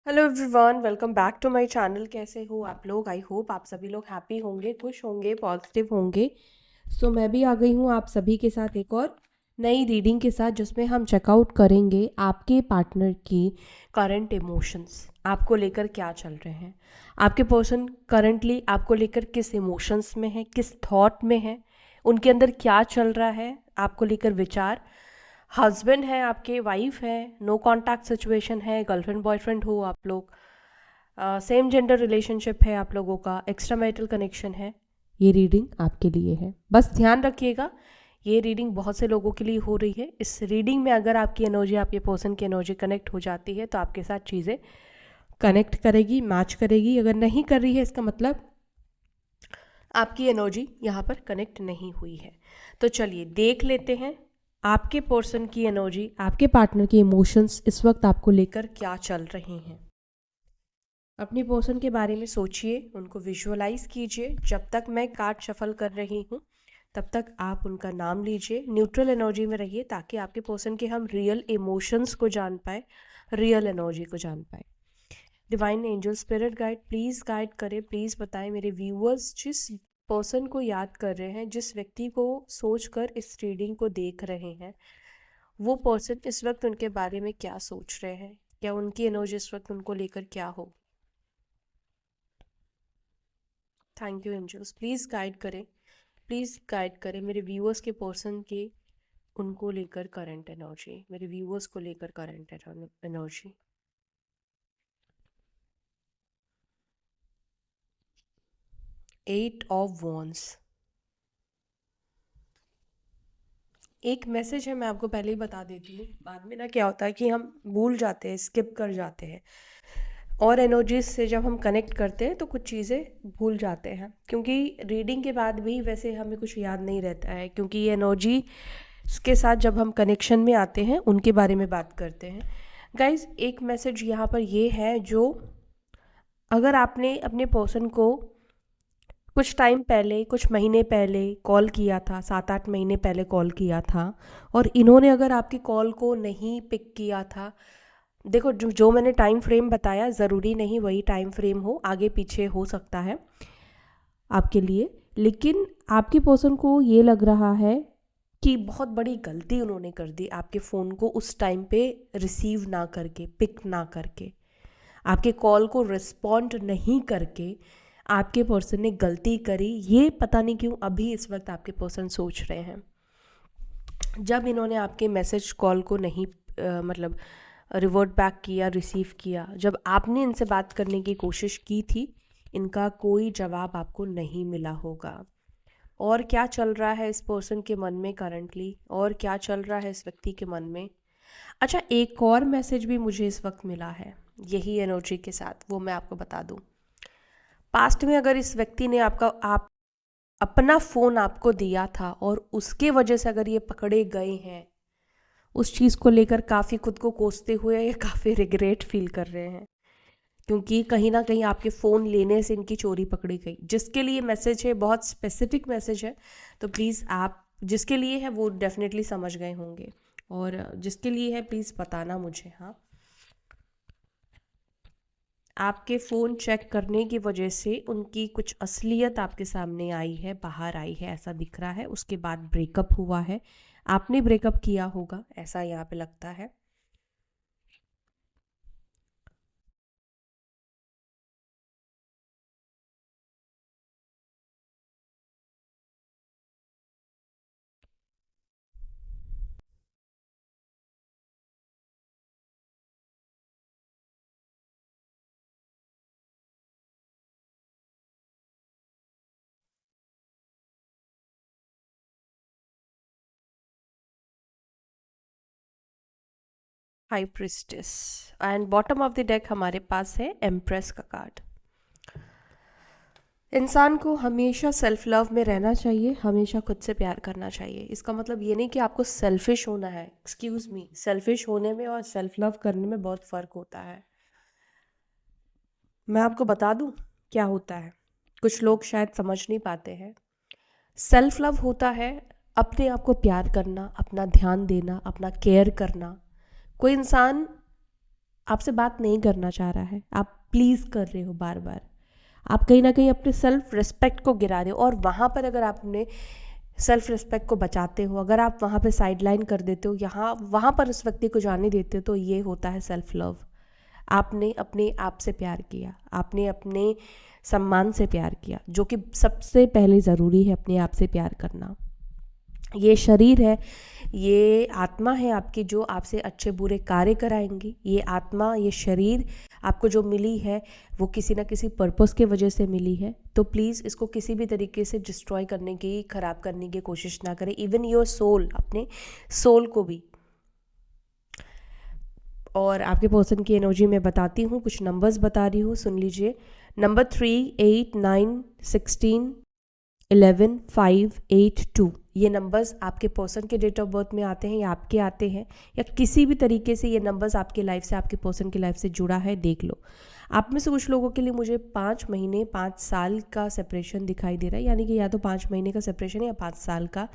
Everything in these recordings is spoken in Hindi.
Hello everyone, welcome back to my channel. कैसे हो आप लोग? आई होप आप सभी लोग हैप्पी होंगे, खुश होंगे, पॉजिटिव होंगे। मैं भी आ गई हूँ आप सभी के साथ एक और नई रीडिंग के साथ, जिसमें हम चेकआउट करेंगे आपके पार्टनर की करंट इमोशंस। आपको लेकर क्या चल रहे हैं, आपके पर्सन करंटली आपको लेकर किस इमोशंस में है, किस थॉट में है, उनके अंदर क्या चल रहा है आपको लेकर विचार। हस्बैंड है आपके, वाइफ है, नो कांटेक्ट सिचुएशन है, गर्लफ्रेंड बॉयफ्रेंड हो आप लोग, सेम जेंडर रिलेशनशिप है आप लोगों का, एक्स्ट्रा मैरिटल कनेक्शन है। ये रीडिंग आपके लिए है। बस ध्यान रखिएगा, ये रीडिंग बहुत से लोगों के लिए हो रही है। इस रीडिंग में अगर आपकी एनर्जी, आपके पर्सन की एनर्जी कनेक्ट हो जाती है तो आपके साथ चीज़ें कनेक्ट करेगी, मैच करेगी। अगर नहीं कर रही है, इसका मतलब आपकी एनर्जी यहाँ पर कनेक्ट नहीं हुई है। तो चलिए देख लेते हैं आपके पर्सन की एनर्जी, आपके पार्टनर के इमोशंस इस वक्त आपको लेकर क्या चल रहे हैं। अपनी पर्सन के बारे में सोचिए, उनको विजुअलाइज कीजिए। जब तक मैं कार्ड शफल कर रही हूँ तब तक आप उनका नाम लीजिए, न्यूट्रल एनर्जी में रहिए, ताकि आपके पर्सन के हम रियल इमोशंस को जान पाए, रियल एनर्जी को जान पाए। Divine angel spirit guide please guide करें, प्लीज़ बताएं मेरे व्यूअर्स, जिस पर्सन को याद कर रहे हैं, जिस व्यक्ति को सोचकर इस रीडिंग को देख रहे हैं, वो पर्सन इस वक्त उनके बारे में क्या सोच रहे हैं, क्या उनकी एनर्जी इस वक्त उनको लेकर क्या हो। Thank you angels, please guide करें, प्लीज़ गाइड करें मेरे व्यूअर्स के पर्सन के, उनको लेकर करंट एनर्जी, मेरे व्यूअर्स को लेकर current energy. Eight of wands, एक मैसेज है, मैं आपको पहले ही बता देती हूँ। बाद में ना क्या होता है कि हम भूल जाते हैं, स्किप कर जाते हैं, और एनर्जीज से जब हम कनेक्ट करते हैं तो कुछ चीज़ें भूल जाते हैं, क्योंकि रीडिंग के बाद भी वैसे हमें कुछ याद नहीं रहता है, क्योंकि ये एनर्जी के साथ जब हम कनेक्शन में आते हैं उनके बारे में बात करते हैं। गाइज, एक मैसेज यहाँ पर ये है, जो अगर आपने अपने पर्सन को कुछ टाइम पहले, कुछ महीने पहले कॉल किया था, 7-8 महीने पहले कॉल किया था, और इन्होंने अगर आपकी कॉल को नहीं पिक किया था, देखो जो जो मैंने टाइम फ्रेम बताया, ज़रूरी नहीं वही टाइम फ्रेम हो, आगे पीछे हो सकता है आपके लिए, लेकिन आपके पर्सन को ये लग रहा है कि बहुत बड़ी गलती उन्होंने कर दी आपके फ़ोन को उस टाइम पे रिसीव ना करके, पिक ना करके, आपके कॉल को रिस्पॉन्ड नहीं करके आपके पर्सन ने गलती करी। ये पता नहीं क्यों अभी इस वक्त आपके पर्सन सोच रहे हैं। जब इन्होंने आपके मैसेज कॉल को नहीं मतलब रिवर्ट बैक किया, रिसीव किया, जब आपने इनसे बात करने की कोशिश की थी, इनका कोई जवाब आपको नहीं मिला होगा। और क्या चल रहा है इस पर्सन के मन में करंटली, और क्या चल रहा है इस व्यक्ति के मन में। अच्छा, एक और मैसेज भी मुझे इस वक्त मिला है यही एनर्जी के साथ, वो मैं आपको बता दूं। पास्ट में अगर इस व्यक्ति ने आप अपना फ़ोन आपको दिया था और उसके वजह से अगर ये पकड़े गए हैं, उस चीज़ को लेकर काफ़ी खुद को कोसते हुए या काफ़ी रिग्रेट फील कर रहे हैं, क्योंकि कहीं ना कहीं आपके फ़ोन लेने से इनकी चोरी पकड़ी गई। जिसके लिए मैसेज है, बहुत स्पेसिफिक मैसेज है, तो प्लीज़ आप जिसके लिए है वो डेफिनेटली समझ गए होंगे, और जिसके लिए है प्लीज़ बताना मुझे। हाँ, आपके फ़ोन चेक करने की वजह से उनकी कुछ असलियत आपके सामने आई है, बाहर आई है, ऐसा दिख रहा है। उसके बाद ब्रेकअप हुआ है, आपने ब्रेकअप किया होगा, ऐसा यहाँ पे लगता है। High priestess, and bottom of the deck हमारे पास है एम्प्रेस का कार्ड। इंसान को हमेशा सेल्फ लव में रहना चाहिए, हमेशा खुद से प्यार करना चाहिए। इसका मतलब ये नहीं कि आपको सेल्फिश होना है, एक्सक्यूज़ मी, सेल्फिश होने में और सेल्फ लव करने में बहुत फ़र्क होता है। मैं आपको बता दूं क्या होता है, कुछ लोग शायद समझ नहीं पाते हैं। सेल्फ लव होता है अपने आप को प्यार करना, अपना ध्यान देना, अपना केयर करना। कोई इंसान आपसे बात नहीं करना चाह रहा है, आप प्लीज़ कर रहे हो बार बार, आप कहीं ना कहीं अपने सेल्फ रिस्पेक्ट को गिरा रहे हो। और वहाँ पर अगर आपने सेल्फ रिस्पेक्ट को बचाते हो, अगर आप वहाँ पे साइडलाइन कर देते हो, यहाँ वहाँ पर उस व्यक्ति को जाने देते हो, तो ये होता है सेल्फ लव। आपने अपने आप से प्यार किया, आपने अपने सम्मान से प्यार किया, जो कि सबसे पहले ज़रूरी है, अपने आप से प्यार करना। ये शरीर है, ये आत्मा है आपकी, जो आपसे अच्छे बुरे कार्य कराएंगी। ये आत्मा, ये शरीर आपको जो मिली है वो किसी ना किसी पर्पस के वजह से मिली है। तो प्लीज़ इसको किसी भी तरीके से डिस्ट्रॉय करने की, ख़राब करने की कोशिश ना करें। इवन योर सोल, अपने सोल को भी। और आपके पर्सन की एनर्जी मैं बताती हूँ, कुछ नंबर्स बता रही हूँ, सुन लीजिए। नंबर 3, 8, 9, 16, 11, 5, 8, 2, ये नंबर्स आपके पर्सन के डेट ऑफ बर्थ में आते हैं या आपके आते हैं, या किसी भी तरीके से ये नंबर्स आपकी लाइफ से, आपके पर्सन की लाइफ से जुड़ा है, देख लो। आप में से कुछ लोगों के लिए मुझे 5 महीने 5 साल का सेपरेशन दिखाई दे रहा है, यानी कि या तो 5 महीने का सेपरेशन या 5 साल का।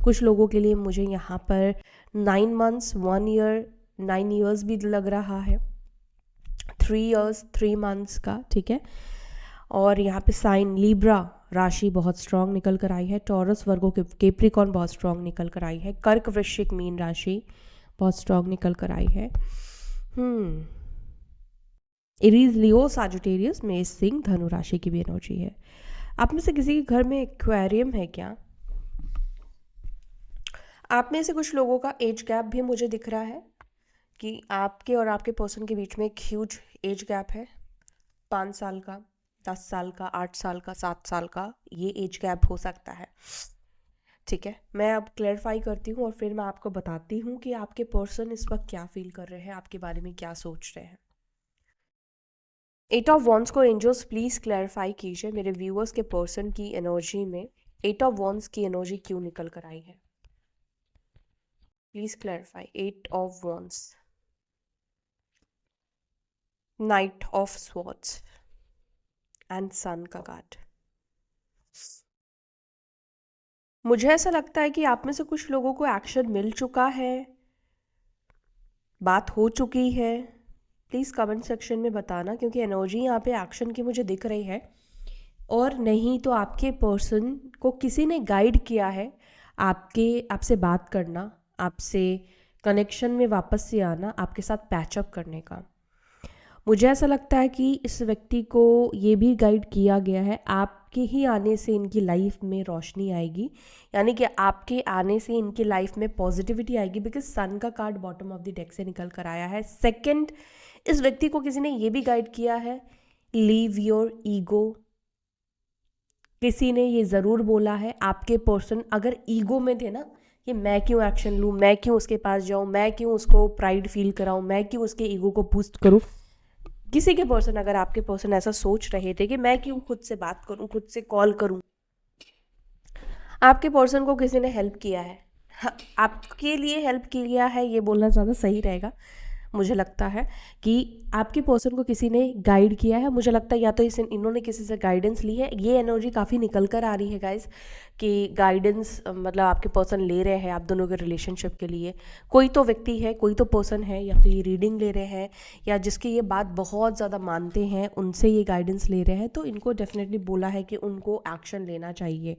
कुछ लोगों के लिए मुझे यहाँ पर 9 मंथ्स, 1 ईयर, 9 ईयर्स भी लग रहा है, 3 ईयर्स, 3 मंथ्स का, ठीक है। और यहाँ पे साइन लिब्रा राशि बहुत स्ट्रांग निकल कर आई है, टॉरस वर्गो केप्रिकॉन बहुत स्ट्रांग निकल कर आई है, कर्क वृश्चिक मीन राशि बहुत स्ट्रांग निकल कर आई है। एरीज लियो साजिटेरियस मेष सिंह धनु राशि की भी एनर्जी है। आप में से किसी के घर में एक्वेरियम है क्या? आप में से कुछ लोगों का एज गैप भी मुझे दिख रहा है कि आपके और आपके पर्सन के बीच में एक ह्यूज एज गैप है, 5 साल का, 10 साल का, 8 साल का, 7 साल का, ये एज गैप हो सकता है, ठीक है। मैं अब क्लैरिफाई करती हूँ और फिर मैं आपको बताती हूँ कि आपके पर्सन इस वक्त क्या फील कर रहे हैं, आपके बारे में क्या सोच रहे हैं। 8 ऑफ वॉन्ड्स को एंजल्स प्लीज़ क्लैरिफाई कीजिए, मेरे व्यूअर्स के पर्सन की एनर्जी में 8 ऑफ वॉन्ड्स की एनर्जी क्यों निकल कर आई है, please clarify. 8 of wands, knight of swords and sun का कार्ड। मुझे ऐसा लगता है कि आप में से कुछ लोगों को एक्शन मिल चुका है, बात हो चुकी है। प्लीज़ कमेंट सेक्शन में बताना, क्योंकि एनर्जी यहाँ पे एक्शन की मुझे दिख रही है। और नहीं तो आपके पर्सन को किसी ने गाइड किया है आपसे बात करना, आपसे कनेक्शन में वापस से आना, आपके साथ पैचअप करने का। मुझे ऐसा लगता है कि इस व्यक्ति को ये भी गाइड किया गया है, आपके ही आने से इनकी लाइफ में रोशनी आएगी, यानी कि आपके आने से इनकी लाइफ में पॉजिटिविटी आएगी, बिकॉज सन का card bottom of the deck से निकल कर आया है। सेकंड, इस व्यक्ति को किसी ने ये भी गाइड किया है, लीव योर ईगो। किसी ने ये ज़रूर बोला है, आपके पर्सन अगर ईगो में थे ना, कि मैं क्यों एक्शन लूँ, मैं क्यों उसके पास जाऊँ, मैं क्यों उसको प्राइड फील कराऊँ, मैं क्यों उसके ईगो को बूस्ट करूँ, किसी के पर्सन, अगर आपके पर्सन ऐसा सोच रहे थे कि मैं क्यों खुद से बात करूं, खुद से कॉल करूं, आपके पर्सन को किसी ने हेल्प किया है। आपके लिए हेल्प किया है ये बोलना ज़्यादा सही रहेगा। मुझे लगता है कि आपके पर्सन को किसी ने गाइड किया है। मुझे लगता है या तो इन्होंने किसी से गाइडेंस ली है। ये एनर्जी काफ़ी निकल कर आ रही है गाइस, कि गाइडेंस मतलब आपके पर्सन ले रहे हैं आप दोनों के रिलेशनशिप के लिए। कोई तो व्यक्ति है, कोई तो पर्सन है, या तो ये रीडिंग ले रहे हैं, या जिसकी ये बात बहुत ज़्यादा मानते हैं उनसे ये गाइडेंस ले रहे हैं। तो इनको डेफिनेटली बोला है कि उनको एक्शन लेना चाहिए,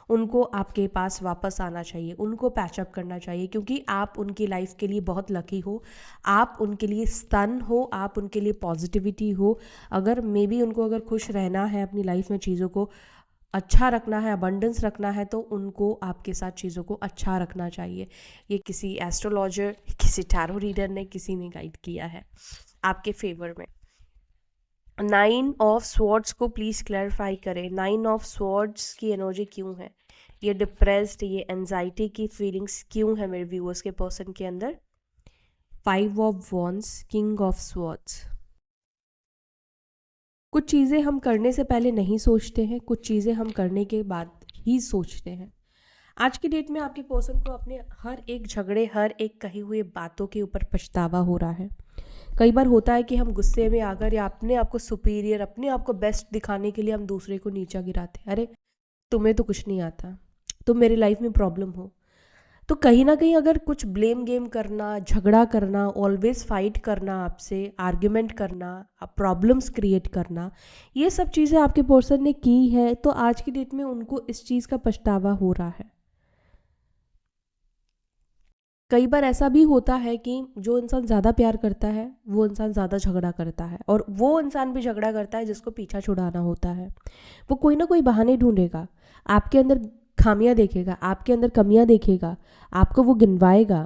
उनको आपके पास वापस आना चाहिए, उनको पैचअप करना चाहिए, क्योंकि आप उनकी लाइफ के लिए बहुत लकी हो, आप उनके लिए स्तन हो, आप उनके लिए पॉजिटिविटी हो। अगर मे बी उनको अगर खुश रहना है, अपनी लाइफ में चीज़ों को अच्छा रखना है, अबंडेंस रखना है, तो उनको आपके साथ चीज़ों को अच्छा रखना चाहिए। ये किसी एस्ट्रोलॉजर, किसी टैरो रीडर ने, किसी ने गाइड किया है आपके फेवर में। 9 ऑफ स्वॉर्ड्स को प्लीज़ क्लैरिफाई करें। 9 ऑफ स्वॉर्ड्स की एनर्जी क्यों है, ये डिप्रेस्ड, ये एंजाइटी की फीलिंग्स क्यों है मेरे व्यूअर्स के पर्सन के अंदर। 5 of wands, king of swords. कुछ चीज़ें हम करने से पहले नहीं सोचते हैं, कुछ चीज़ें हम करने के बाद ही सोचते हैं। आज की डेट में आपके पर्सन को अपने हर एक झगड़े, हर एक कही हुई बातों के ऊपर पछतावा हो रहा है। कई बार होता है कि हम गुस्से में आकर या अपने आप को सुपीरियर, अपने आप को बेस्ट दिखाने के लिए हम दूसरे को नीचा गिराते हैं। अरे तुम्हें तो कुछ नहीं आता, तुम मेरी लाइफ में प्रॉब्लम हो, तो कहीं ना कहीं अगर कुछ ब्लेम गेम करना, झगड़ा करना, ऑलवेज फाइट करना, आपसे आर्ग्यूमेंट करना, प्रॉब्लम्स क्रिएट करना, ये सब चीज़ें आपके पर्सन ने की है, तो आज की डेट में उनको इस चीज़ का पछतावा हो रहा है। कई बार ऐसा भी होता है कि जो इंसान ज़्यादा प्यार करता है वो इंसान ज़्यादा झगड़ा करता है, और वो इंसान भी झगड़ा करता है जिसको पीछा छुड़ाना होता है। वो कोई ना कोई बहाने ढूंढेगा, आपके अंदर खामियां देखेगा, आपके अंदर कमियां देखेगा, आपको वो गिनवाएगा।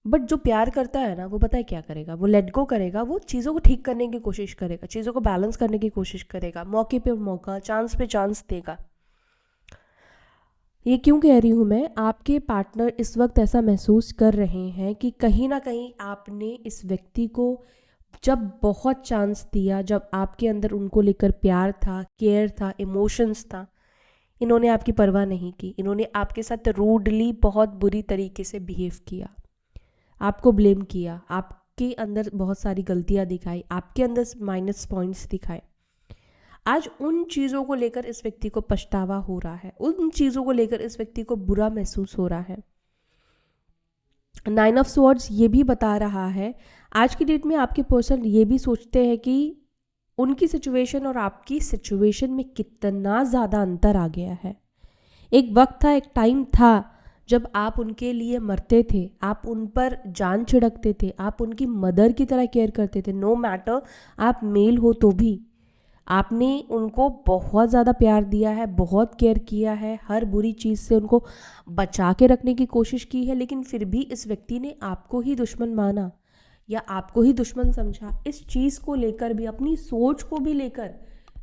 बट जो प्यार करता है ना, वो पता है क्या करेगा, वो लेट गो करेगा, वो चीज़ों को ठीक करने की कोशिश करेगा, चीज़ों को बैलेंस करने की कोशिश करेगा, मौके पे मौका, चांस पे चांस देगा। ये क्यों कह रही हूँ मैं, आपके पार्टनर इस वक्त ऐसा महसूस कर रहे हैं कि कहीं ना कहीं आपने इस व्यक्ति को जब बहुत चांस दिया, जब आपके अंदर उनको लेकर प्यार था, केयर था, इमोशंस था, इन्होंने आपकी परवाह नहीं की, इन्होंने आपके साथ रूडली बहुत बुरी तरीके से बिहेव किया, आपको ब्लेम किया, आपके अंदर बहुत सारी गलतियां दिखाई, आपके अंदर माइनस पॉइंट्स दिखाए। आज उन चीज़ों को लेकर इस व्यक्ति को पछतावा हो रहा है, उन चीज़ों को लेकर इस व्यक्ति को बुरा महसूस हो रहा है। 9 ऑफ स्वॉर्ड्स ये भी बता रहा है, आज की डेट में आपके पर्सन ये भी सोचते हैं कि उनकी सिचुएशन और आपकी सिचुएशन में कितना ज़्यादा अंतर आ गया है। एक वक्त था, एक टाइम था जब आप उनके लिए मरते थे, आप उन पर जान छिड़कते थे, आप उनकी मदर की तरह केयर करते थे, नो मैटर आप मेल हो तो भी। आपने उनको बहुत ज़्यादा प्यार दिया है, बहुत केयर किया है, हर बुरी चीज़ से उनको बचा के रखने की कोशिश की है, लेकिन फिर भी इस व्यक्ति ने आपको ही दुश्मन माना या आपको ही दुश्मन समझा। इस चीज़ को लेकर भी, अपनी सोच को भी लेकर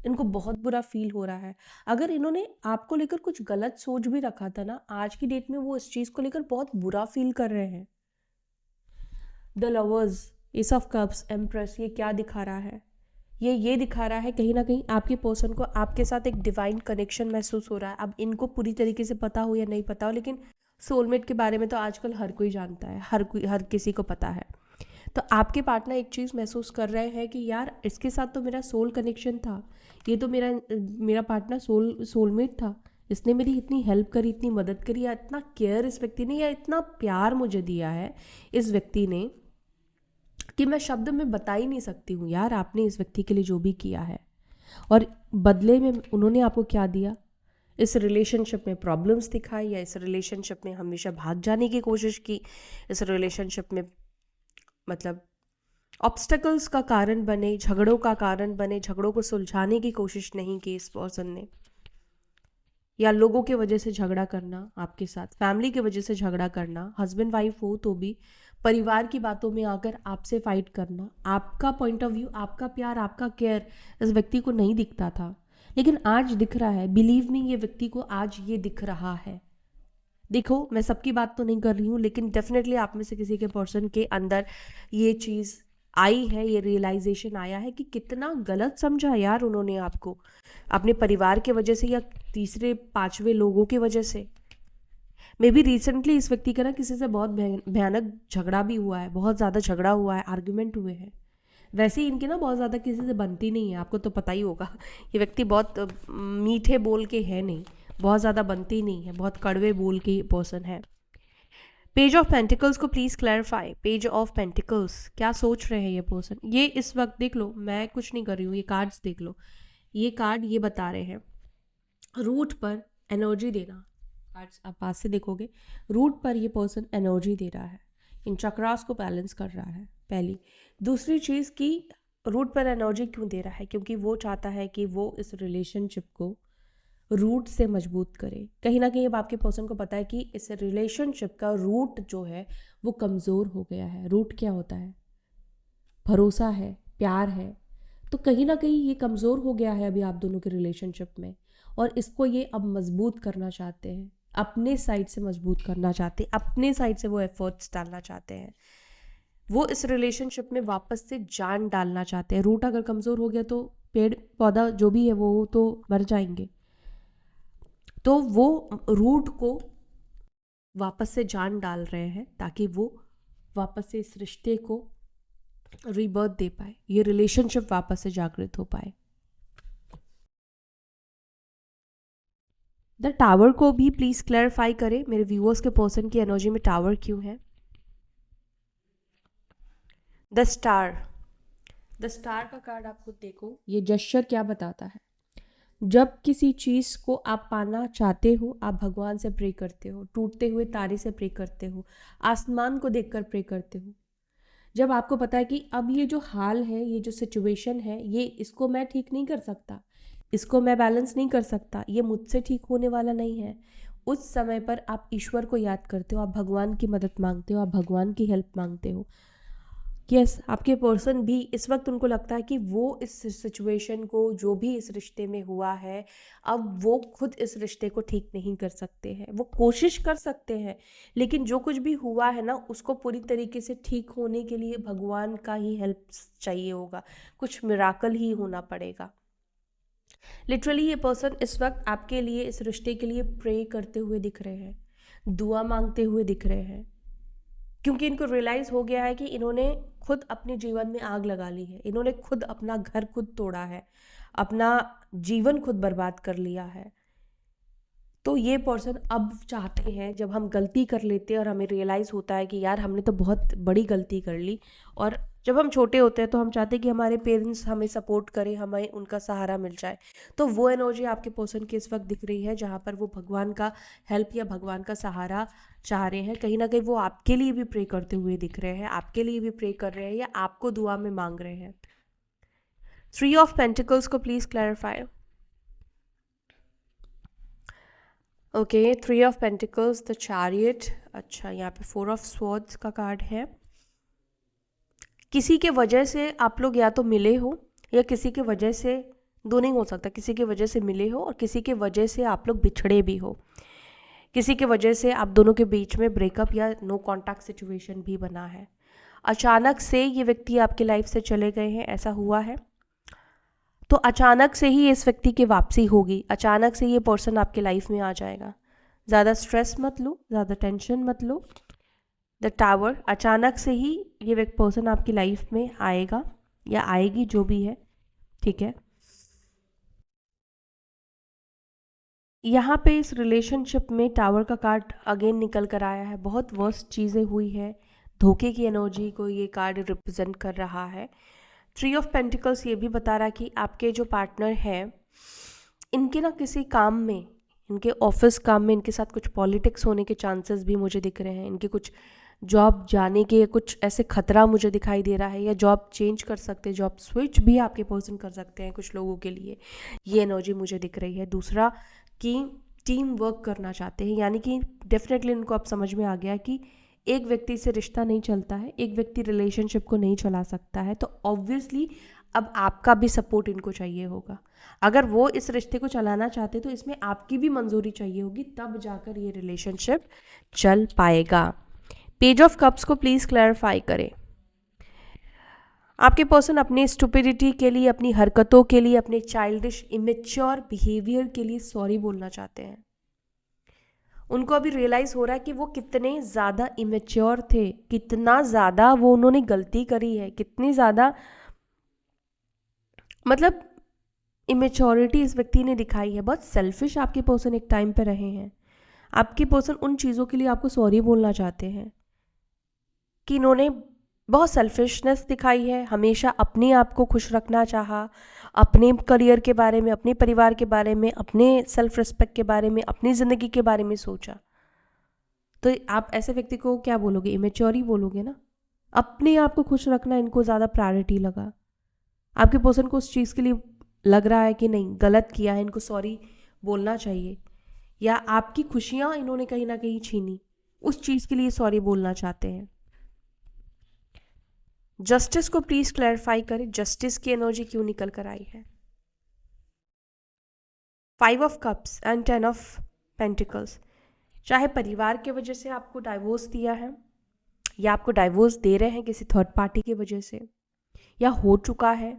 इनको बहुत बुरा फील हो रहा है। अगर इन्होंने आपको लेकर कुछ गलत सोच भी रखा था ना, आज की डेट में वो इस चीज़ को लेकर बहुत बुरा फील कर रहे हैं। The lovers, S of cups, empress, ये क्या दिखा रहा है? ये दिखा रहा है कहीं ना कहीं आपके पर्सन को आपके साथ एक डिवाइन कनेक्शन महसूस हो रहा है। अब इनको पूरी तरीके से पता हो या नहीं पता हो, लेकिन सोलमेट के बारे में तो आजकल हर कोई जानता है, हर किसी को पता है। तो आपके पार्टनर एक चीज़ महसूस कर रहे हैं कि यार इसके साथ तो मेरा सोल कनेक्शन था, ये तो मेरा पार्टनर सोलमेट था, इसने मेरी इतनी हेल्प करी, इतनी मदद करी, या इतना केयर इस व्यक्ति ने, या इतना प्यार मुझे दिया है इस व्यक्ति ने कि मैं शब्द में बता ही नहीं सकती हूँ यार, आपने इस व्यक्ति के लिए जो भी किया है। और बदले में उन्होंने आपको क्या दिया? इस रिलेशनशिप में प्रॉब्लम्स दिखाई, या इस रिलेशनशिप में हमेशा भाग जाने की कोशिश की, इस रिलेशनशिप में मतलब ऑब्स्टेकल्स का कारण बने, झगड़ों का कारण बने, झगड़ों को सुलझाने की कोशिश नहीं की इस पर्सन ने, या लोगों के वजह से झगड़ा करना, आपके साथ फैमिली की वजह से झगड़ा करना, हस्बैंड वाइफ हो तो भी परिवार की बातों में आकर आपसे फाइट करना। आपका पॉइंट ऑफ व्यू, आपका प्यार, आपका केयर इस व्यक्ति को नहीं दिखता था, लेकिन आज दिख रहा है। बिलीव मी, ये व्यक्ति को आज ये दिख रहा है। देखो, मैं सबकी बात तो नहीं कर रही हूँ, लेकिन डेफिनेटली आप में से किसी के पर्सन के अंदर ये चीज़ आई है, ये रियलाइजेशन आया है कि कितना गलत समझा यार उन्होंने आपको, अपने परिवार के वजह से या तीसरे पांचवे लोगों की वजह से। मे बी रिसेंटली इस व्यक्ति का ना किसी से बहुत भयानक झगड़ा भी हुआ है, बहुत ज़्यादा झगड़ा हुआ है, आर्ग्यूमेंट हुए हैं। वैसे ही इनकी ना बहुत ज़्यादा किसी से बनती नहीं है, आपको तो पता ही होगा। ये व्यक्ति बहुत मीठे बोल के है नहीं, बहुत ज़्यादा बनती नहीं है, बहुत कड़वे बोल के पर्सन है। पेज ऑफ पेंटिकल्स को please clarify. Page of pentacles, क्या सोच रहे हैं ये पर्सन? ये इस वक्त देख लो, मैं कुछ नहीं कर रही हूँ, ये कार्ड्स देख लो। ये कार्ड ये बता रहे हैं रूट पर एनर्जी देना। कार्ड्स आप पास से देखोगे, रूट पर ये पर्सन एनर्जी दे रहा है, इन चक्रास को बैलेंस कर रहा है। पहली। दूसरी चीज़ कि रूट पर एनर्जी क्यों दे रहा है? क्योंकि वो चाहता है कि वो इस रिलेशनशिप को रूट से मजबूत करे। कहीं ना कहीं अब आपके पर्सन को पता है कि इस रिलेशनशिप का रूट जो है वो कमज़ोर हो गया है। रूट क्या होता है? भरोसा है, प्यार है। तो कहीं ना कहीं ये कमज़ोर हो गया है अभी आप दोनों के रिलेशनशिप में, और इसको ये अब मजबूत करना चाहते हैं, अपने साइड से मजबूत करना चाहते हैं, अपने साइड से वो एफर्ट्स डालना चाहते हैं, वो इस रिलेशनशिप में वापस से जान डालना चाहते हैं। रूट अगर कमज़ोर हो गया तो पेड़ पौधा जो भी है वो तो मर जाएंगे। तो वो रूट को वापस से जान डाल रहे हैं ताकि वो वापस से इस रिश्ते को रीबर्थ दे पाए, ये रिलेशनशिप वापस से जागृत हो पाए। द टावर को भी प्लीज़ क्लैरिफाई करें, मेरे व्यूअर्स के पर्सन की एनर्जी में टावर क्यों है। द स्टार, द स्टार का कार्ड आप खुद देखो, ये जेस्चर क्या बताता है। जब किसी चीज़ को आप पाना चाहते हो, आप भगवान से प्रे करते हो, टूटते हुए तारे से प्रे करते हो, आसमान को देखकर प्रे करते हो। जब आपको पता है कि अब ये जो हाल है, ये जो सिचुएशन है, ये इसको मैं ठीक नहीं कर सकता, इसको मैं बैलेंस नहीं कर सकता, ये मुझसे ठीक होने वाला नहीं है, उस समय पर आप ईश्वर को याद करते हो, आप भगवान की मदद मांगते हो, आप भगवान की हेल्प मांगते हो। यस, आपके पर्सन भी इस वक्त उनको लगता है कि वो इस सिचुएशन को, जो भी इस रिश्ते में हुआ है, अब वो खुद इस रिश्ते को ठीक नहीं कर सकते हैं। वो कोशिश कर सकते हैं, लेकिन जो कुछ भी हुआ है ना, उसको पूरी तरीके से ठीक होने के लिए भगवान का ही हेल्प चाहिए होगा, कुछ मिराकल ही होना पड़ेगा। लिटरली ये पर्सन इस वक्त आपके लिए, इस रिश्ते के लिए प्रे करते हुए दिख रहे हैं, दुआ मांगते हुए दिख रहे हैं, क्योंकि इनको रियलाइज़ हो गया है कि इन्होंने खुद अपने जीवन में आग लगा ली है, इन्होंने खुद अपना घर खुद तोड़ा है, अपना जीवन खुद बर्बाद कर लिया है। तो ये पर्सन अब चाहते हैं, जब हम गलती कर लेते हैं और हमें रियलाइज़ होता है कि यार हमने तो बहुत बड़ी गलती कर ली, और जब हम छोटे होते हैं तो हम चाहते हैं कि हमारे पेरेंट्स हमें सपोर्ट करें, हमें उनका सहारा मिल जाए। तो वो एनर्जी आपके पर्सन की इस वक्त दिख रही है, जहाँ पर वो भगवान का हेल्प या भगवान का सहारा चाह रहे हैं। कहीं ना कहीं वो आपके लिए भी प्रे करते हुए दिख रहे हैं, आपके लिए भी प्रे कर रहे हैं, या आपको दुआ में मांग रहे हैं। 3 ऑफ पेंटिकल्स को please clarify. Okay, 3 of pentacles, the chariot. अच्छा, यहाँ पे 4 ऑफ स्वॉर्ड्स का कार्ड है। किसी के वजह से आप लोग या तो मिले हो, या किसी के वजह से, दो नहीं हो सकता, किसी के वजह से मिले हो और किसी के वजह से आप लोग बिछड़े भी हो, किसी के वजह से आप दोनों के बीच में ब्रेकअप या नो कॉन्टैक्ट सिचुएशन भी बना है। अचानक से ये व्यक्ति आपकी लाइफ से चले गए हैं, ऐसा हुआ है। तो अचानक से ही इस व्यक्ति की वापसी होगी, अचानक से ये पर्सन आपके लाइफ में आ जाएगा। ज़्यादा स्ट्रेस मत लो, ज़्यादा टेंशन मत लो। द टावर, अचानक से ही ये पर्सन आपकी लाइफ में आएगा या आएगी, जो भी है, ठीक है। यहाँ पे इस रिलेशनशिप में टावर का कार्ड अगेन निकल कर आया है, बहुत वर्स्ट चीज़ें हुई है, धोखे की एनर्जी को ये कार्ड रिप्रेजेंट कर रहा है। 3 ऑफ पेंटिकल्स ये भी बता रहा है कि आपके जो पार्टनर हैं, इनके ना किसी काम में, इनके ऑफिस काम में इनके साथ कुछ पॉलिटिक्स होने के चांसेस भी मुझे दिख रहे हैं, इनके कुछ जॉब जाने के कुछ ऐसे खतरा मुझे दिखाई दे रहा है, या जॉब चेंज कर सकते हैं, जॉब स्विच भी आपके पर्सन कर सकते हैं कुछ लोगों के लिए, ये एनर्जी मुझे दिख रही है। दूसरा कि टीम वर्क करना चाहते हैं, यानी कि डेफिनेटली इनको अब समझ में आ गया कि एक व्यक्ति से रिश्ता नहीं चलता है, एक व्यक्ति रिलेशनशिप को नहीं चला सकता है, तो ऑब्वियसली अब आपका भी सपोर्ट इनको चाहिए होगा। अगर वो इस रिश्ते को चलाना चाहते तो इसमें आपकी भी मंजूरी चाहिए होगी, तब जाकर ये रिलेशनशिप चल पाएगा। पेज ऑफ कप्स को प्लीज़ क्लैरिफाई करें। आपके पर्सन अपनी स्टुपिडिटी के लिए, अपनी हरकतों के लिए, अपने चाइल्डिश इमेच्योर बिहेवियर के लिए सॉरी बोलना चाहते हैं। उनको अभी रियलाइज़ हो रहा है कि वो कितने ज़्यादा इमेच्योर थे, कितना ज़्यादा वो उन्होंने गलती करी है, कितनी ज़्यादा मतलब इमेच्योरिटी इस व्यक्ति ने दिखाई है। बहुत सेल्फिश आपके पर्सन एक टाइम पे रहे हैं। आपके पर्सन उन चीज़ों के लिए आपको सॉरी बोलना चाहते हैं कि इन्होंने बहुत सेल्फिशनेस दिखाई है, हमेशा अपने आप को खुश रखना चाहा, अपने करियर के बारे में, अपने परिवार के बारे में, अपने सेल्फ रिस्पेक्ट के बारे में, अपनी ज़िंदगी के बारे में सोचा। तो आप ऐसे व्यक्ति को क्या बोलोगे? इमेच्योर ही बोलोगे ना। अपने आप को खुश रखना इनको ज़्यादा प्रायोरिटी लगा। आपके पर्सन को उस चीज़ के लिए लग रहा है कि नहीं, गलत किया है, इनको सॉरी बोलना चाहिए, या आपकी खुशियाँ इन्होंने कहीं ना कहीं छीनी, उस चीज़ के लिए सॉरी बोलना चाहते हैं। जस्टिस को प्लीज क्लैरिफाई करें, जस्टिस की एनर्जी क्यों निकल कर आई है। 5 of cups and 10 of pentacles. चाहे परिवार के वजह से आपको डाइवोर्स दिया है, या आपको डाइवोर्स दे रहे हैं किसी थर्ड पार्टी की वजह से, या हो चुका है,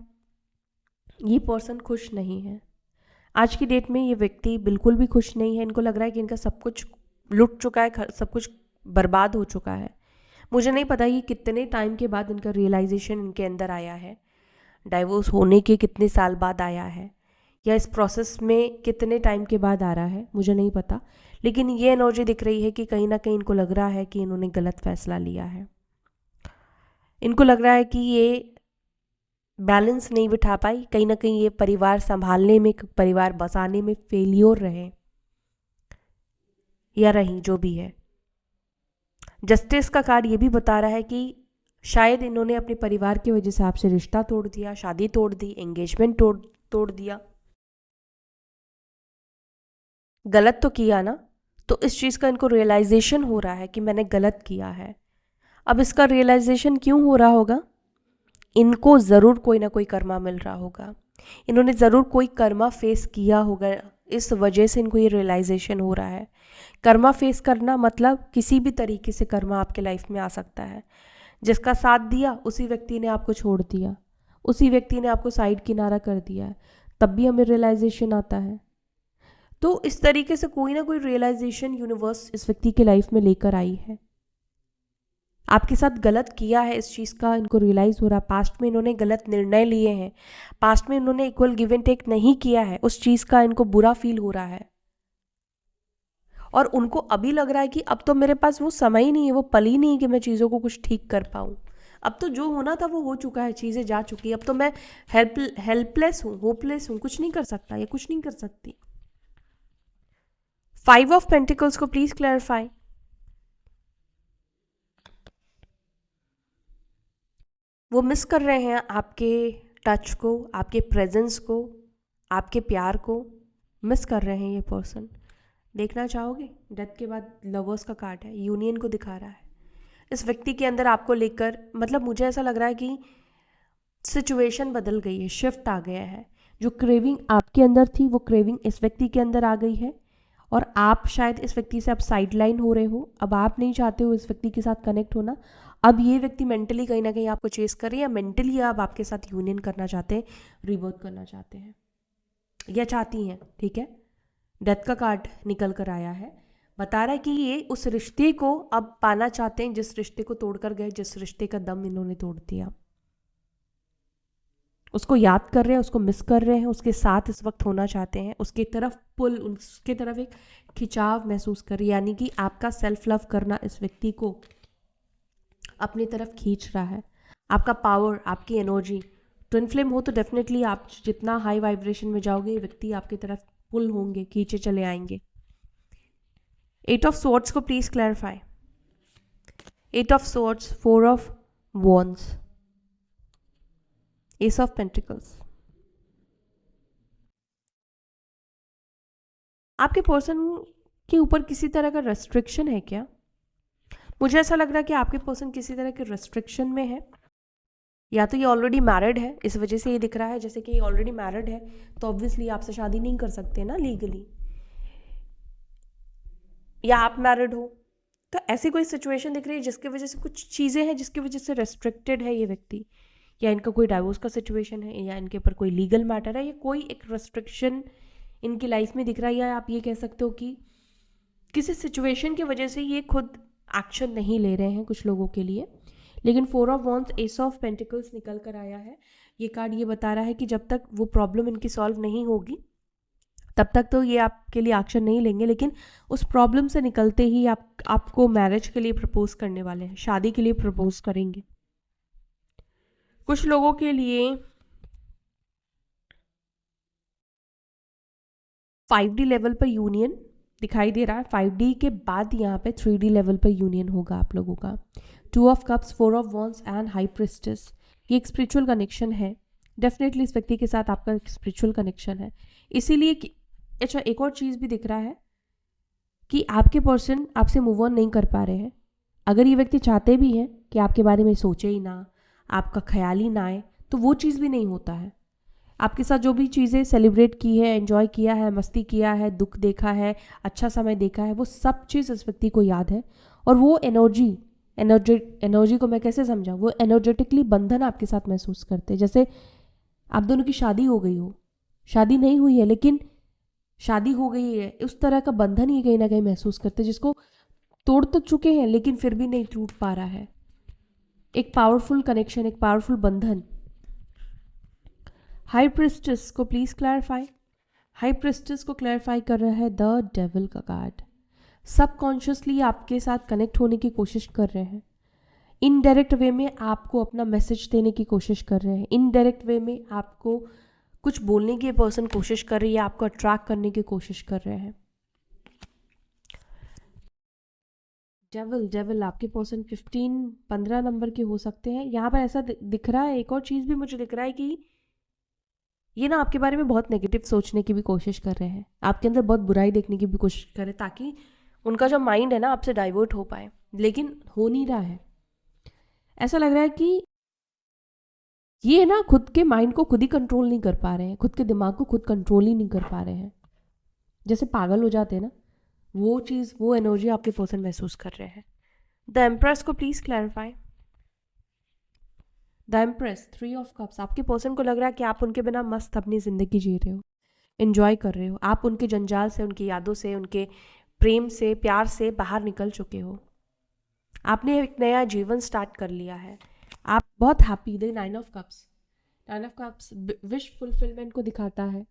ये पर्सन खुश नहीं है। आज की डेट में ये व्यक्ति बिल्कुल भी खुश नहीं है। इनको लग रहा है कि इनका सब कुछ लुट चुका है, सब कुछ बर्बाद हो चुका है। मुझे नहीं पता कि कितने टाइम के बाद इनका रियलाइजेशन इनके अंदर आया है, डाइवोर्स होने के कितने साल बाद आया है, या इस प्रोसेस में कितने टाइम के बाद आ रहा है मुझे नहीं पता, लेकिन ये एनर्जी दिख रही है कि कहीं ना कहीं इनको लग रहा है कि इन्होंने गलत फैसला लिया है। इनको लग रहा है कि ये बैलेंस नहीं बिठा पाई, कहीं ना कहीं ये परिवार संभालने में, परिवार बसाने में फेलियर रहे या रही, जो भी है। जस्टिस का कार्ड ये भी बता रहा है कि शायद इन्होंने अपने परिवार की वजह से आपसे रिश्ता तोड़ दिया, शादी तोड़ दी, एंगेजमेंट तोड़ दिया। गलत तो किया ना, तो इस चीज़ का इनको रियलाइजेशन हो रहा है कि मैंने गलत किया है। अब इसका रियलाइजेशन क्यों हो रहा होगा? इनको ज़रूर कोई ना कोई कर्मा मिल रहा होगा, इन्होंने ज़रूर कोई कर्मा फेस किया होगा, इस वजह से इनको ये रियलाइजेशन हो रहा है। कर्मा फेस करना मतलब किसी भी तरीके से कर्मा आपके लाइफ में आ सकता है। जिसका साथ दिया उसी व्यक्ति ने आपको छोड़ दिया, उसी व्यक्ति ने आपको साइड किनारा कर दिया, तब भी हमें रियलाइजेशन आता है। तो इस तरीके से कोई ना कोई रियलाइजेशन यूनिवर्स इस व्यक्ति के लाइफ में लेकर आई है। आपके साथ गलत किया है, इस चीज़ का इनको रियलाइज़ हो रहा है। पास्ट में इन्होंने गलत निर्णय लिए हैं, पास्ट में इन्होंने इक्वल गिव एंड टेक नहीं किया है, उस चीज़ का इनको बुरा फील हो रहा है। और उनको अभी लग रहा है कि अब तो मेरे पास वो समय ही नहीं है, वो पल ही नहीं है कि मैं चीज़ों को कुछ ठीक कर पाऊँ। अब तो जो होना था वो हो चुका है, चीज़ें जा चुकी, अब तो मैं हेल्पलेस हूँ, होपलेस हूँ, कुछ नहीं कर सकता या कुछ नहीं कर सकती। 5 ऑफ पेंटिकल्स को प्लीज क्लैरिफाई। वो मिस कर रहे हैं आपके टच को, आपके प्रेजेंस को, आपके प्यार को मिस कर रहे हैं ये पर्सन। देखना चाहोगे? डेथ के बाद लवर्स का कार्ड है, यूनियन को दिखा रहा है। इस व्यक्ति के अंदर आपको लेकर, मतलब मुझे ऐसा लग रहा है कि सिचुएशन बदल गई है, शिफ्ट आ गया है। जो क्रेविंग आपके अंदर थी वो क्रेविंग इस व्यक्ति के अंदर आ गई है, और आप शायद इस व्यक्ति से अब साइडलाइन हो रहे हो। अब आप नहीं चाहते हो इस व्यक्ति के साथ कनेक्ट होना। अब ये व्यक्ति मेंटली कहीं ना कहीं आपको चेस कर रही है, या मेंटली अब आपके साथ यूनियन करना चाहते हैं, रिबर्थ करना चाहते हैं या चाहती हैं। ठीक है, डेथ का कार्ड निकल कर आया है, बता रहा है कि ये उस रिश्ते को अब पाना चाहते हैं जिस रिश्ते को तोड़कर गए, जिस रिश्ते का दम इन्होंने तोड़ दिया। उसको याद कर रहे हैं, उसको मिस कर रहे हैं, उसके साथ इस वक्त होना चाहते हैं, उसकी तरफ पुल, उसके तरफ एक खिंचाव महसूस कर रही है। यानी कि आपका सेल्फ लव करना इस व्यक्ति को अपनी तरफ खींच रहा है। आपका पावर, आपकी एनर्जी, ट्विन फ्लेम हो तो डेफिनेटली आप जितना हाई वाइब्रेशन में जाओगे, ये व्यक्ति आपकी तरफ पुल होंगे, खींचे चले आएंगे। 8 ऑफ स्वॉर्ड्स को please clarify. 8 of swords, 4 of wands, S of pentacles. आपके पर्सन के ऊपर किसी तरह का रेस्ट्रिक्शन है क्या? मुझे ऐसा लग रहा है कि आपके पर्सन किसी तरह के रेस्ट्रिक्शन में है, या तो ये ऑलरेडी मैरिड है, इस वजह से ये दिख रहा है। जैसे कि ये ऑलरेडी मैरिड है तो ऑब्वियसली आपसे शादी नहीं कर सकते ना लीगली, या आप मैरिड हो, तो ऐसी कोई सिचुएशन दिख रही है जिसकी वजह से कुछ चीज़ें हैं जिसकी वजह से रेस्ट्रिक्टेड है ये व्यक्ति, या इनका कोई डाइवोर्स का सिचुएशन है, या इनके ऊपर कोई लीगल मैटर है, या कोई एक रेस्ट्रिक्शन इनकी लाइफ में दिख रहा है। या आप ये कह सकते हो कि किसी सिचुएशन की वजह से ये खुद एक्शन नहीं ले रहे हैं कुछ लोगों के लिए। लेकिन 4 of wands, S of pentacles निकल कर आया है। ये कार्ड ये बता रहा है कि जब तक वो प्रॉब्लम इनकी सॉल्व नहीं होगी तब तक तो ये आपके लिए एक्शन नहीं लेंगे, लेकिन उस प्रॉब्लम से निकलते ही आपको मैरिज के लिए प्रपोज करने वाले हैं, शादी के लिए प्रपोज करेंगे। कुछ लोगों के लिए 5D लेवल पर यूनियन दिखाई दे रहा है। 5D के बाद यहाँ पे 3D लेवल पर यूनियन होगा आप लोगों का। 2 of cups, 4 of wands and high priestess. ये एक स्पिरिचुअल कनेक्शन है, डेफिनेटली इस व्यक्ति के साथ आपका एक स्पिरिचुअल कनेक्शन है। इसीलिए अच्छा, एक और चीज़ भी दिख रहा है कि आपके पर्सन आपसे मूव ऑन नहीं कर पा रहे हैं। अगर ये व्यक्ति चाहते भी हैं कि आपके बारे में सोचे ही ना, आपका ख्याल ही ना आए, तो वो चीज़ भी नहीं होता है। आपके साथ जो भी चीज़ें सेलिब्रेट की है, एंजॉय किया है, मस्ती किया है, दुख देखा है, अच्छा समय देखा है, वो सब चीज़ इस व्यक्ति को याद है। और वो एनर्जी को मैं कैसे समझा, वो एनर्जेटिकली बंधन आपके साथ महसूस करते हैं। जैसे आप दोनों की शादी हो गई हो, शादी नहीं हुई है लेकिन शादी हो गई है, उस तरह का बंधन ही कहीं ना कहीं महसूस करते हैं, जिसको तोड़ तो चुके हैं लेकिन फिर भी नहीं टूट पा रहा है। एक पावरफुल कनेक्शन, एक पावरफुल बंधन। हाई प्रिस्टेस को प्लीज क्लैरिफाई। हाई प्रिस्टेस को क्लैरिफाई कर रहा है द डेविल का कार्ड। सबकॉन्शियसली आपके साथ कनेक्ट होने की कोशिश कर रहे हैं, इनडायरेक्ट वे में आपको अपना मैसेज देने की कोशिश कर रहे हैं, इनडायरेक्ट वे में आपको कुछ बोलने की पर्सन कोशिश कर रही है, आपको अट्रैक्ट करने की कोशिश कर रहे हैं। डेविल आपके पर्सन 15 नंबर के हो सकते हैं। यहाँ पर ऐसा दिख रहा है, एक और चीज़ भी मुझे दिख रहा है कि ये ना आपके बारे में बहुत नेगेटिव सोचने की भी कोशिश कर रहे हैं, आपके अंदर बहुत बुराई देखने की भी कोशिश कर रहे हैं, ताकि उनका जो माइंड है ना आपसे डाइवर्ट हो पाए, लेकिन हो नहीं रहा है। ऐसा लग रहा है कि ये ना खुद के माइंड को खुद ही कंट्रोल नहीं कर पा रहे हैं, खुद के दिमाग को खुद कंट्रोल ही नहीं कर पा रहे हैं, जैसे पागल हो जाते हैं ना, वो चीज़, वो एनर्जी आपके पर्सन महसूस कर रहे हैं। द एम्प्रेस को please clarify. The empress, 3 of cups, आपके पर्सन को लग रहा है कि आप उनके बिना मस्त अपनी ज़िंदगी जी रहे हो, एंजॉय कर रहे हो, आप उनके जंजाल से, उनकी यादों से, उनके प्रेम से, प्यार से बाहर निकल चुके हो, आपने एक नया जीवन स्टार्ट कर लिया है, आप बहुत happy. The 9 of cups wish fulfilment को दिखाता है,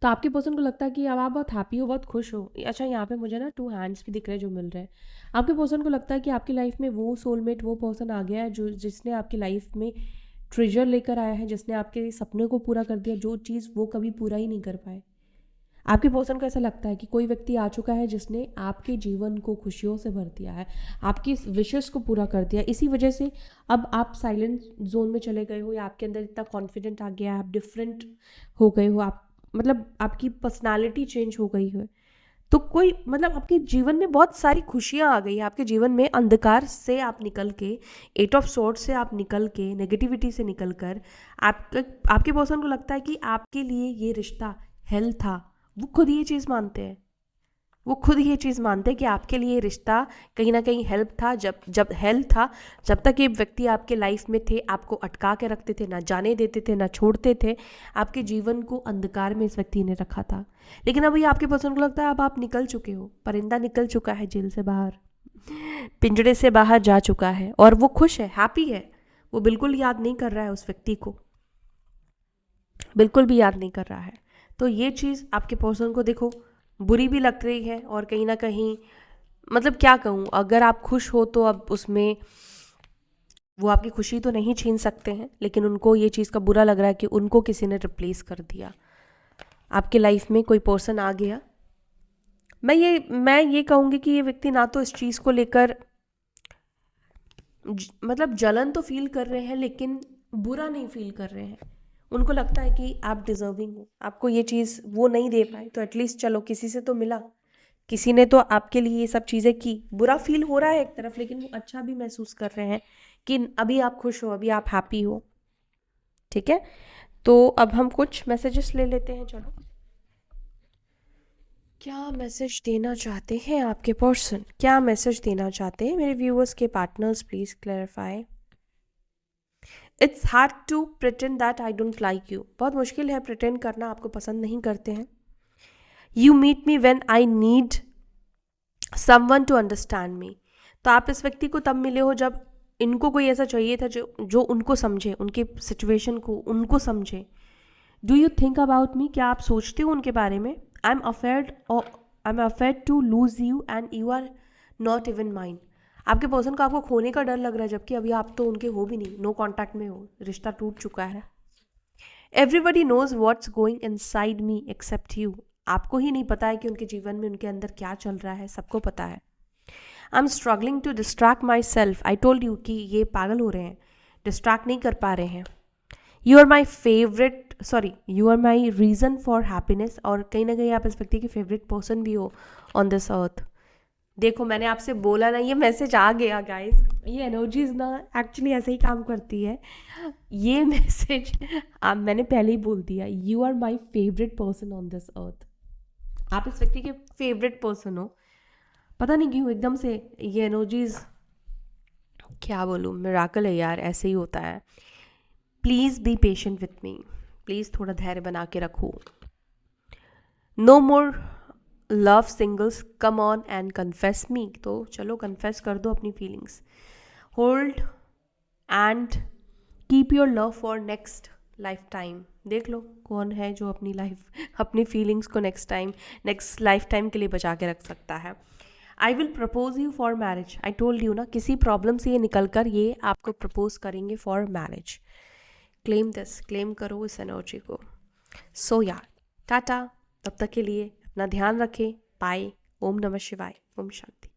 तो आपके पर्सन को लगता है कि अब आप बहुत हैप्पी हो, बहुत खुश हो। अच्छा, यहाँ पे मुझे ना 2 हैंड्स भी दिख रहे हैं जो मिल रहे हैं। आपके पर्सन को लगता है कि आपकी लाइफ में वो सोलमेट, वो पर्सन आ गया है जो जिसने आपकी लाइफ में ट्रेजर लेकर आया है, जिसने आपके सपने को पूरा कर दिया, जो चीज़ वो कभी पूरा ही नहीं कर पाए। आपके पर्सन को ऐसा लगता है कि कोई व्यक्ति आ चुका है जिसने आपके जीवन को खुशियों से भर दिया है, आपकी विशेस को पूरा कर दिया। इसी वजह से अब आप साइलेंट जोन में चले गए हो, या आपके अंदर इतना कॉन्फिडेंट आ गया है, आप डिफरेंट हो गए हो, आप मतलब आपकी पर्सनालिटी चेंज हो गई है। तो कोई मतलब आपके जीवन में बहुत सारी खुशियाँ आ गई है, आपके जीवन में अंधकार से आप निकल के, 8 ऑफ स्वॉर्ड्स से आप निकल के, नेगेटिविटी से निकल कर आपके पर्सन को लगता है कि आपके लिए ये रिश्ता हेल था। वो खुद ये चीज़ मानते हैं, वो खुद ये चीज़ मानते हैं कि आपके लिए रिश्ता कहीं ना कहीं हेल्प था, जब हेल्प था, जब तक ये व्यक्ति आपके लाइफ में थे, आपको अटका के रखते थे, ना जाने देते थे, ना छोड़ते थे, आपके जीवन को अंधकार में इस व्यक्ति ने रखा था। लेकिन अभी आपके पर्सन को लगता है अब आप निकल चुके हो, परिंदा निकल चुका है जेल से बाहर, पिंजड़े से बाहर जा चुका है, और वो खुश है, हैप्पी है। वो बिल्कुल याद नहीं कर रहा है उस व्यक्ति को, बिल्कुल भी याद नहीं कर रहा है। तो ये चीज़ आपके पर्सन को देखो बुरी भी लग रही है, और कहीं ना कहीं मतलब क्या कहूँ, अगर आप खुश हो तो अब उसमें वो आपकी खुशी तो नहीं छीन सकते हैं, लेकिन उनको ये चीज़ का बुरा लग रहा है कि उनको किसी ने रिप्लेस कर दिया, आपके लाइफ में कोई पर्सन आ गया। मैं ये कहूँगी कि ये व्यक्ति ना तो इस चीज़ को लेकर मतलब जलन तो फील कर रहे हैं, लेकिन बुरा नहीं फील कर रहे हैं। उनको लगता है कि आप डिजर्विंग हो, आपको ये चीज़ वो नहीं दे पाए तो एटलीस्ट चलो किसी से तो मिला, किसी ने तो आपके लिए ये सब चीज़ें की। बुरा फील हो रहा है एक तरफ, लेकिन वो अच्छा भी महसूस कर रहे हैं कि अभी आप खुश हो, अभी आप हैप्पी हो। ठीक है, तो अब हम कुछ मैसेजेस ले लेते हैं। चलो, क्या मैसेज देना चाहते हैं आपके पर्सन, क्या मैसेज देना चाहते हैं मेरे व्यूअर्स के partners, please clarify. It's hard to pretend that I don't like you, बहुत मुश्किल है प्रिटेंड करना, आपको पसंद नहीं करते हैं। You meet me when I need someone to understand me, तो आप इस व्यक्ति को तब मिले हो जब इनको कोई ऐसा चाहिए था जो उनको समझे, उनकी सिचुएशन को उनको समझे। Do you think about me, क्या आप सोचते हो उनके बारे में। I am afraid to lose you and you are not even mind, आपके पर्सन को आपको खोने का डर लग रहा है, जबकि अभी आप तो उनके हो भी नहीं, नो कांटेक्ट में हो, रिश्ता टूट चुका है। Everybody knows what's going inside me except you, आपको ही नहीं पता है कि उनके जीवन में उनके अंदर क्या चल रहा है, सबको पता है। I am struggling to distract myself, I told you कि ये पागल हो रहे हैं, डिस्ट्रैक्ट नहीं कर पा रहे हैं। You are my favourite, you are my reason for happiness, और कहीं ना कहीं आप इस व्यक्ति के फेवरेट पर्सन भी हो ऑन दिस अर्थ। देखो, मैंने आपसे बोला ना, ये मैसेज आ गया गाइस, ये एनर्जीज ना एक्चुअली ऐसे ही काम करती है। ये मैसेज मैंने पहले ही बोल दिया, you are my favourite person on this earth, आप इस व्यक्ति के फेवरेट पर्सन हो। पता नहीं क्यों एकदम से ये एनर्जीज, क्या बोलूँ, मिराकल है यार, ऐसे ही होता है। Please be patient with me, please थोड़ा धैर्य बना के रखो। No more love singles, come on and confess me, तो चलो कन्फेस कर दो अपनी feelings. Hold and keep your love for next lifetime. देख लो कौन है जो अपनी फीलिंग्स को नेक्स्ट लाइफ टाइम के लिए बचा के रख सकता है। I will propose you for marriage. I told you ना, किसी प्रॉब्लम से ये निकल कर ये आपको प्रपोज करेंगे फॉर मैरिज। क्लेम करो इस एनर्जी को। सो यार, टाटा, तब तक के लिए अपना ध्यान रखें। बाय। ओम नमः शिवाय। ओम शांति।